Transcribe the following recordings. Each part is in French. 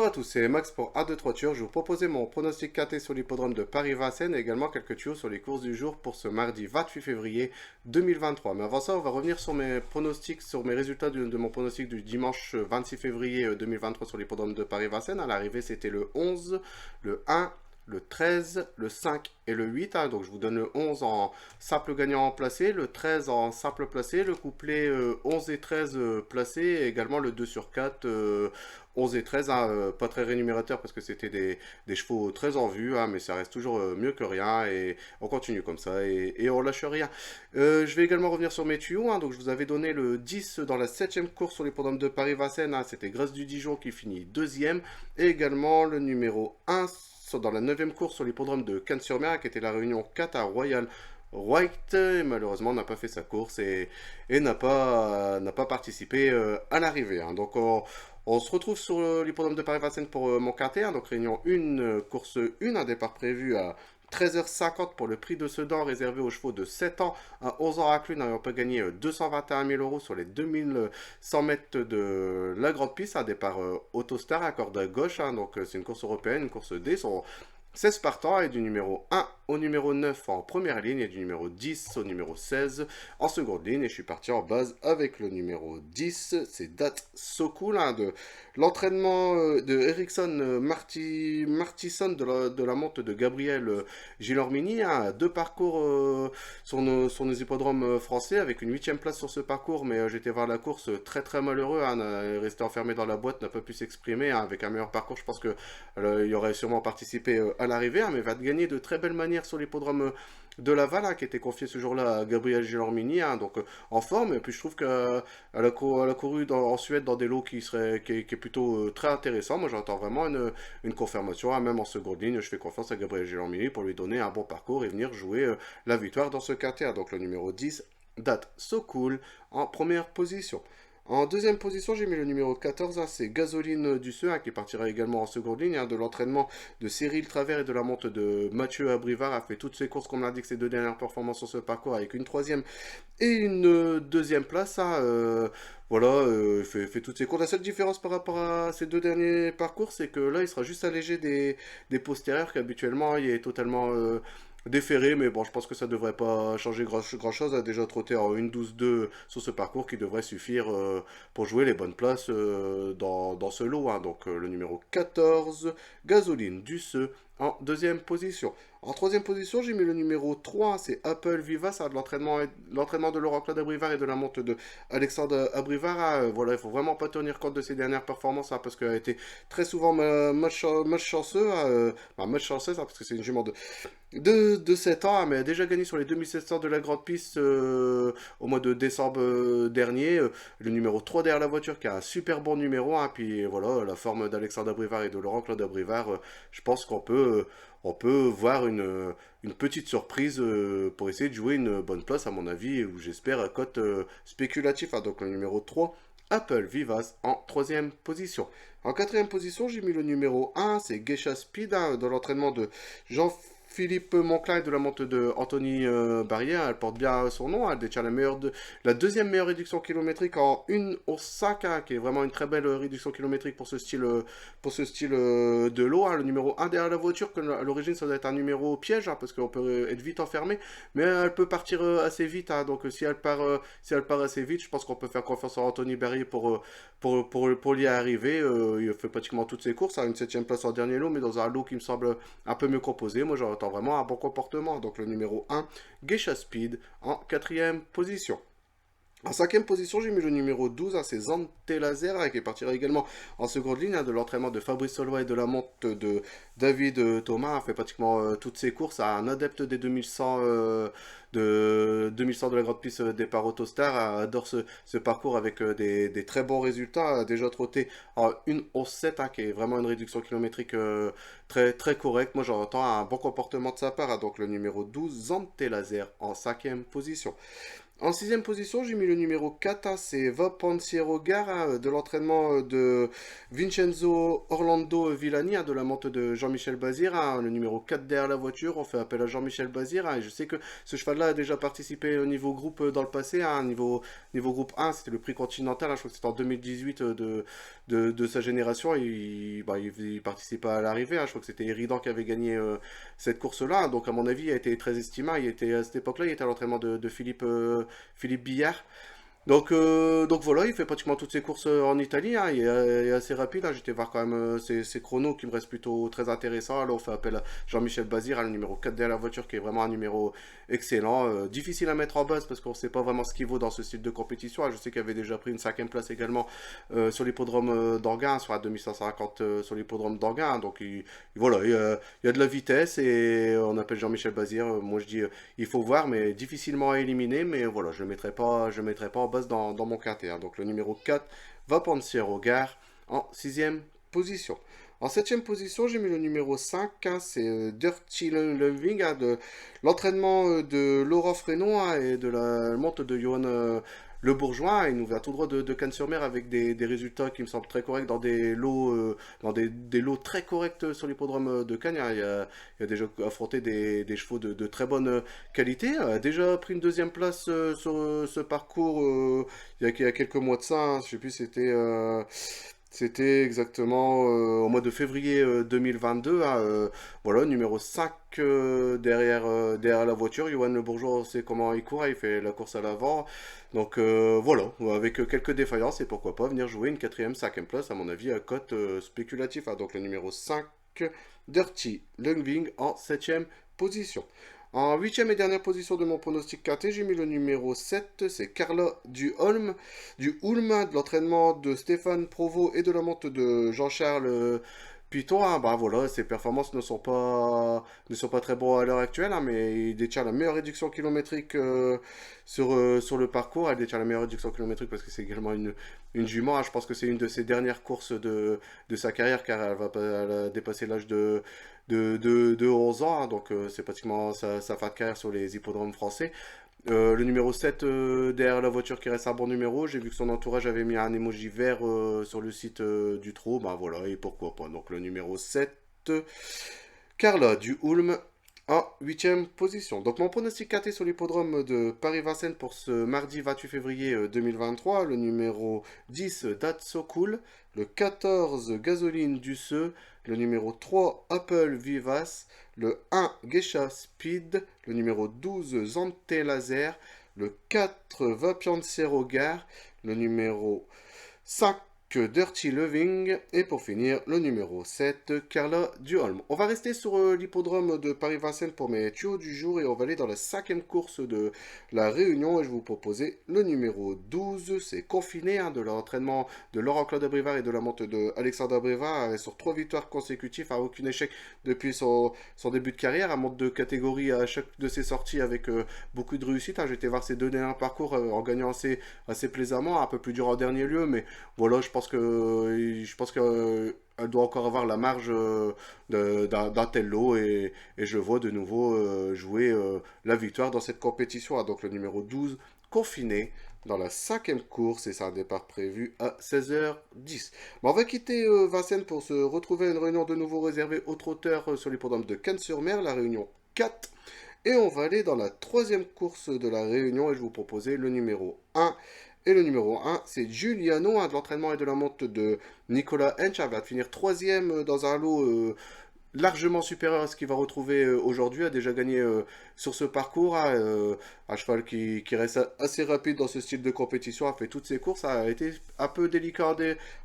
à tous, c'est Max pour A2 Turf. Je vous proposais mon pronostic KT sur l'hippodrome de Paris-Vincennes et également quelques tuyaux sur les courses du jour pour ce mardi 28 février 2023. Mais avant ça, on va revenir sur mes pronostics, sur mes résultats de mon pronostic du dimanche 26 février 2023 sur l'hippodrome de Paris-Vincennes. À l'arrivée, c'était le 11, le 1, le 13, le 5 et le 8. Donc je vous donne le 11 en simple gagnant placé, le 13 en simple placé, le couplet 11 et 13 placé, et également le 2 sur 4, 11 et 13, pas très rémunérateur parce que c'était des chevaux très en vue, mais ça reste toujours mieux que rien, et on continue comme ça, et on lâche rien. Je vais également revenir sur mes tuyaux, donc je vous avais donné le 10 dans la 7ème course sur l'hippodrome de Paris-Vincennes, c'était Grâce du Dijon qui finit 2ème, et également le numéro 1 dans la 9ème course sur l'hippodrome de Cannes-sur-Mer, qui était la réunion 4 à Royal White, et malheureusement n'a pas fait sa course et n'a pas participé à l'arrivée. Donc on se retrouve sur l'hippodrome de Paris-Vincennes pour mon quintet, donc réunion 1, course 1, un départ prévu à 13h50 pour le prix de Sedan réservé aux chevaux de 7 ans à 11 ans inclus. On peut gagner 221 000 euros sur les 2100 mètres de la grande piste. Un départ Autostar à corde à gauche. Donc c'est une course européenne, une course D. Sont 16 partants, et du numéro 1 au numéro 9 en première ligne et du numéro 10 au numéro 16 en seconde ligne. Et je suis parti en base avec le numéro 10, c'est That's So Cool, de l'entraînement de Ericsson Martison de la monte de Gabriel Gilormini. Deux parcours sur nos hippodromes français avec une 8ème place sur ce parcours, mais j'étais voir la course très très malheureux, resté enfermé dans la boîte, n'a pas pu s'exprimer. Avec un meilleur parcours, je pense que il aurait sûrement participé à l'arrivée, mais va gagner de très belle manière sur l'hippodrome de Laval, qui était confié ce jour-là à Gabriel Gilormini, donc en forme. Et puis je trouve qu'elle a couru en Suède dans des lots qui est plutôt très intéressant. Moi j'entends vraiment une confirmation, même en seconde ligne. Je fais confiance à Gabriel Gilormini pour lui donner un bon parcours et venir jouer la victoire dans ce quintet. Donc le numéro 10, That's So Cool, en première position. En deuxième position, j'ai mis le numéro 14, c'est Gasoline du Seu, qui partira également en seconde ligne, de l'entraînement de Cyril Travers et de la monte de Mathieu Abrivard. A fait toutes ses courses, comme l'a dit, que ses deux dernières performances sur ce parcours, avec une troisième et une deuxième place. Voilà, fait toutes ses courses. La seule différence par rapport à ces deux derniers parcours, c'est que là, il sera juste allégé des postérieurs, qu'habituellement, il est totalement déféré, mais bon, je pense que ça devrait pas changer grand chose. A déjà trotté en 1-12-2 sur ce parcours, qui devrait suffire pour jouer les bonnes places dans ce lot. Donc le numéro 14, Gasoline du Seu, en deuxième position. En troisième position, j'ai mis le numéro 3, c'est Apple Vivas, de l'entraînement de Laurent Claude Abrivard et de la monte de Alexandre Abrivard. Voilà, il faut vraiment pas tenir compte de ses dernières performances, parce qu'elle a été très souvent match chanceux, match chanceux, parce que c'est une jument de 7 ans, mais a déjà gagné sur les 2700 de la grande piste au mois de décembre dernier. Le numéro 3 derrière la voiture, qui a un super bon numéro. Puis voilà, la forme d'Alexandre Abrivard et de Laurent Claude Abrivard, je pense qu'on peut voir une petite surprise pour essayer de jouer une bonne place, à mon avis, ou j'espère à cote spéculatif. Donc le numéro 3, Apple Vivas, en troisième position. En quatrième position, j'ai mis le numéro 1, c'est Geisha Speed, dans l'entraînement de Jean-Philippe Monclin de la monte de Anthony Barrière. Elle porte bien son nom, elle détient la deuxième meilleure réduction kilométrique en 1 au 5, qui est vraiment une très belle réduction kilométrique pour ce style de lot. Le numéro 1 derrière la voiture, que à l'origine ça doit être un numéro piège, parce qu'on peut être vite enfermé, mais elle peut partir assez vite. Donc si elle part assez vite, je pense qu'on peut faire confiance à Anthony Barrière pour y arriver. Il fait pratiquement toutes ses courses, une 7ème place en dernier lot, mais dans un lot qui me semble un peu mieux composé. Moi j'entends vraiment un bon comportement. Donc le numéro 1, Geisha Speed, en quatrième position. En cinquième position, j'ai mis le numéro 12, c'est Zante Laser, qui partira également en seconde ligne, de l'entraînement de Fabrice Solois et de la monte de David Thomas. A fait pratiquement toutes ses courses, un adepte des 2100 de la grande piste départ Autostar. Adore ce parcours avec des très bons résultats. A déjà trotté en 1 au 7, qui est vraiment une réduction kilométrique très, très correcte. Moi j'entends un bon comportement de sa part. Donc le numéro 12, Zante Laser, en cinquième position. En sixième position, j'ai mis le numéro 4, hein, c'est Va Pensiero Gara, de l'entraînement de Vincenzo Orlando Villani, hein, de la monte de Jean-Michel Bazir, hein, le numéro 4 derrière la voiture. On fait appel à Jean-Michel Bazir, hein, et je sais que ce cheval-là a déjà participé au niveau groupe dans le passé, hein, niveau groupe 1, c'était le prix continental, hein, je crois que c'était en 2018 de sa génération, et il participait à l'arrivée, hein, je crois que c'était Eridan qui avait gagné cette course-là, hein. Donc à mon avis, il a été très estimé, il était, à cette époque-là, il était à l'entraînement de Philippe Billard. Donc voilà, il fait pratiquement toutes ses courses en Italie, hein, il est assez rapide, hein. J'étais voir quand même ses chronos qui me restent plutôt très intéressants. Alors on fait appel à Jean-Michel Bazir, hein, le numéro 4 derrière la voiture, qui est vraiment un numéro excellent. Difficile à mettre en base parce qu'on ne sait pas vraiment ce qu'il vaut dans ce style de compétition, hein. Je sais qu'il avait déjà pris une cinquième place également sur l'hippodrome d'Anguin, sur la 2150 sur l'hippodrome d'Anguin, hein. Donc voilà, il y a de la vitesse et on appelle Jean-Michel Bazir. Moi je dis il faut voir, mais difficilement à éliminer. Mais voilà, je ne mettrai pas en base dans mon quintet, hein. Donc le numéro 4 va penser au gare en sixième position. En septième position, j'ai mis le numéro 5, hein, c'est Dirty Loving, hein, de l'entraînement de Laura Frénon, hein, et de la monte de Johan Le Bourgeois. Il nous vient tout droit de Cannes-sur-Mer avec des résultats qui me semblent très corrects dans des lots, des lots très corrects sur l'hippodrome de Cannes, hein. Il a déjà affronté des chevaux de très bonne qualité. Il a déjà pris une deuxième place sur ce parcours il y a quelques mois de ça, hein. Je sais plus, c'était exactement au mois de février 2022, hein, voilà, numéro 5 derrière la voiture. Johan Le Bourgeois, on sait comment il court, hein, il fait la course à l'avant. Donc voilà, avec quelques défaillances, et pourquoi pas venir jouer une quatrième, cinquième place, à mon avis, à cote spéculatif, hein. Donc le numéro 5, Dirty Lungving en septième position. En huitième et dernière position de mon pronostic quintet, j'ai mis le numéro 7, c'est Carla Duholm, de l'entraînement de Stéphane Provost et de la monte de Jean-Charles Piton, hein. Bah voilà, ses performances ne sont pas très bonnes à l'heure actuelle, hein, mais il détient la meilleure réduction kilométrique sur le parcours. Elle détient la meilleure réduction kilométrique parce que c'est également une jument, hein. Je pense que c'est une de ses dernières courses de sa carrière, car elle a dépassé l'âge de 11 ans, hein. Donc c'est pratiquement sa fin de carrière sur les hippodromes français. Le numéro 7 derrière la voiture, qui reste un bon numéro. J'ai vu que son entourage avait mis un emoji vert sur le site du trot. Ben voilà, et pourquoi pas. Donc le numéro 7, Carla Duholm en huitième position. Donc mon pronostic quinté sur l'hippodrome de Paris-Vincennes pour ce mardi 28 février 2023. Le numéro 10, That's So Cool. Le 14, Gasoline du Seu. Le numéro 3, Apple Vivas. Le 1, Geisha Speed. Le numéro 12, Zante Laser. Le 4, Vapiancero Gare. Le numéro 5, Dirty Loving. Et pour finir, le numéro 7, Carla Duholm. On va rester sur l'hippodrome de Paris-Vincennes pour mes tuyaux du jour, et on va aller dans la cinquième course de la Réunion, et je vais vous proposer le numéro 12. C'est Confiné, hein, de l'entraînement de Laurent-Claude Abrivard et de la monte de Alexandre Abrivard, sur 3 victoires consécutives, à aucun échec depuis son début de carrière. Elle monte de catégorie à chaque de ses sorties avec beaucoup de réussite, hein. J'ai été voir ses deux derniers parcours en gagnant assez plaisamment, un peu plus dur en dernier lieu, mais voilà, je pense que elle doit encore avoir la marge d'un tel lot, et je vois de nouveau jouer la victoire dans cette compétition, hein. Donc le numéro 12, Confiné, dans la cinquième course, et c'est un départ prévu à 16h10. Bon, on va quitter Vincennes pour se retrouver à une réunion de nouveau réservée aux trotteurs sur l'hippodrome de Cannes-sur-Mer, la réunion 4. Et on va aller dans la troisième course de la réunion, et je vous proposer le numéro 1. Et le numéro 1, c'est Giuliano, hein, de l'entraînement et de la monte de Nicolas Hench. Elle va finir troisième dans un lot largement supérieur à ce qu'il va retrouver aujourd'hui. A déjà gagné sur ce parcours, hein, un cheval qui reste assez rapide dans ce style de compétition, a fait toutes ses courses, a été un peu délicat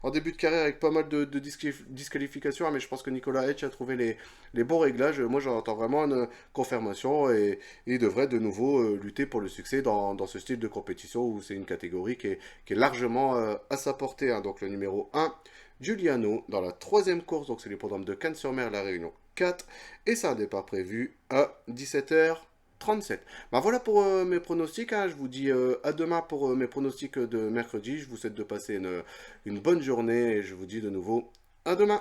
en début de carrière avec pas mal de disqualifications, hein, mais je pense que Nicolas Hedge a trouvé les bons réglages. Moi j'entends vraiment une confirmation, et il devrait de nouveau lutter pour le succès dans ce style de compétition, où c'est une catégorie qui est largement à sa portée, hein. Donc le numéro 1, Giuliano, dans la troisième course, donc c'est l'hippodrome de Cannes-sur-Mer, la Réunion 4, et c'est un départ prévu à 17h37. Ben voilà pour mes pronostics, hein. Je vous dis à demain pour mes pronostics de mercredi. Je vous souhaite de passer une bonne journée, et je vous dis de nouveau à demain.